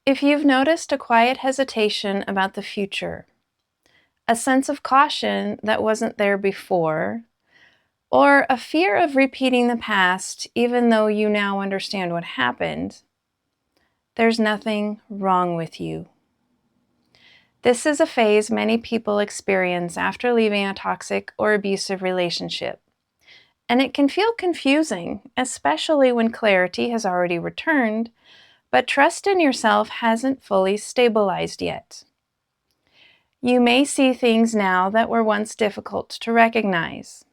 If you've noticed a quiet hesitation about the future, a sense of caution that wasn't there before, or a fear of repeating the past even though you now understand what happened, there's nothing wrong with you. This is a phase many people experience after leaving a toxic or abusive relationship, and it can feel confusing, especially when clarity has already returned, but trust in yourself hasn't fully stabilized yet. You may see things now that were once difficult to recognize.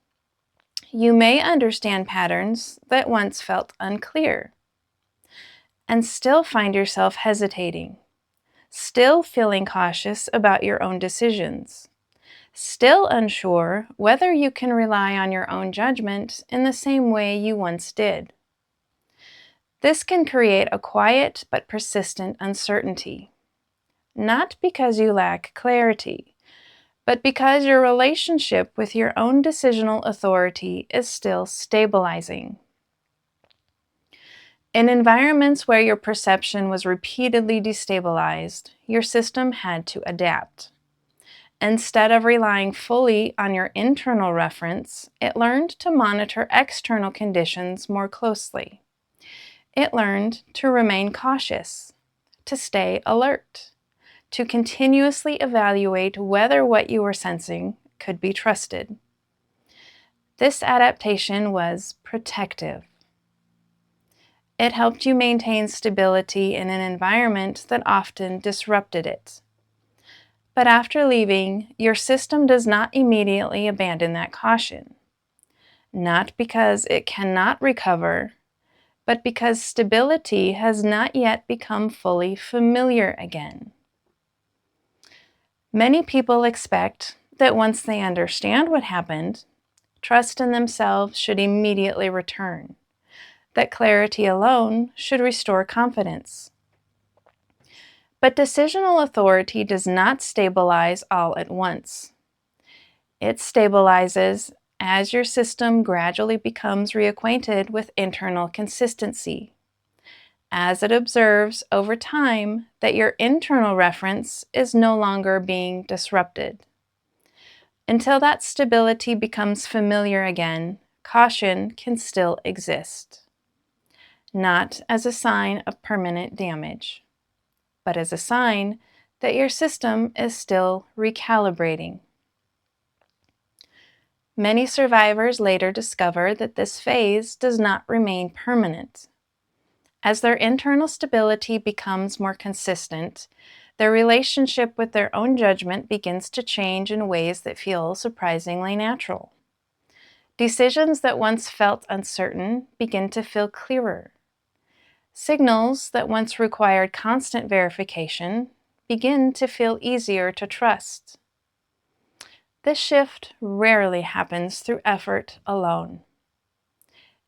You may understand patterns that once felt unclear, and still find yourself hesitating, still feeling cautious about your own decisions, still unsure whether you can rely on your own judgment in the same way you once did. This can create a quiet but persistent uncertainty, not because you lack clarity, but because your relationship with your own decisional authority is still stabilizing. In environments where your perception was repeatedly destabilized, your system had to adapt. Instead of relying fully on your internal reference, it learned to monitor external conditions more closely. It learned to remain cautious, to stay alert, to continuously evaluate whether what you were sensing could be trusted. This adaptation was protective. It helped you maintain stability in an environment that often disrupted it. But after leaving, your system does not immediately abandon that caution. Not because it cannot recover, but because stability has not yet become fully familiar again. Many people expect that once they understand what happened, trust in themselves should immediately return, that clarity alone should restore confidence. But decisional authority does not stabilize all at once. It stabilizes as your system gradually becomes reacquainted with internal consistency, as it observes over time that your internal reference is no longer being disrupted. Until that stability becomes familiar again, caution can still exist, not as a sign of permanent damage, but as a sign that your system is still recalibrating. Many survivors later discover that this phase does not remain permanent. As their internal stability becomes more consistent, their relationship with their own judgment begins to change in ways that feel surprisingly natural. Decisions that once felt uncertain begin to feel clearer. Signals that once required constant verification begin to feel easier to trust. This shift rarely happens through effort alone.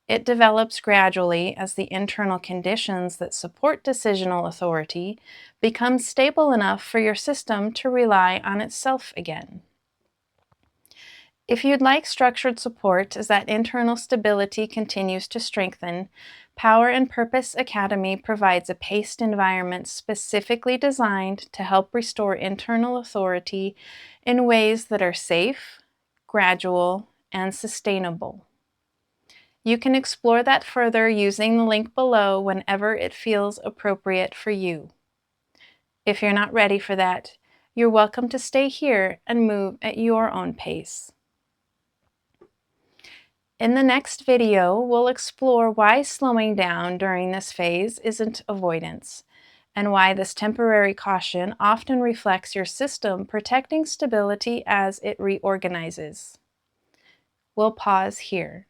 It develops gradually as the internal conditions that support decisional authority become stable enough for your system to rely on itself again. If you'd like structured support as that internal stability continues to strengthen, Power and Purpose Academy provides a paced environment specifically designed to help restore internal authority in ways that are safe, gradual, and sustainable. You can explore that further using the link below whenever it feels appropriate for you. If you're not ready for that, you're welcome to stay here and move at your own pace. In the next video, we'll explore why slowing down during this phase isn't avoidance, and why this temporary caution often reflects your system protecting stability as it reorganizes. We'll pause here.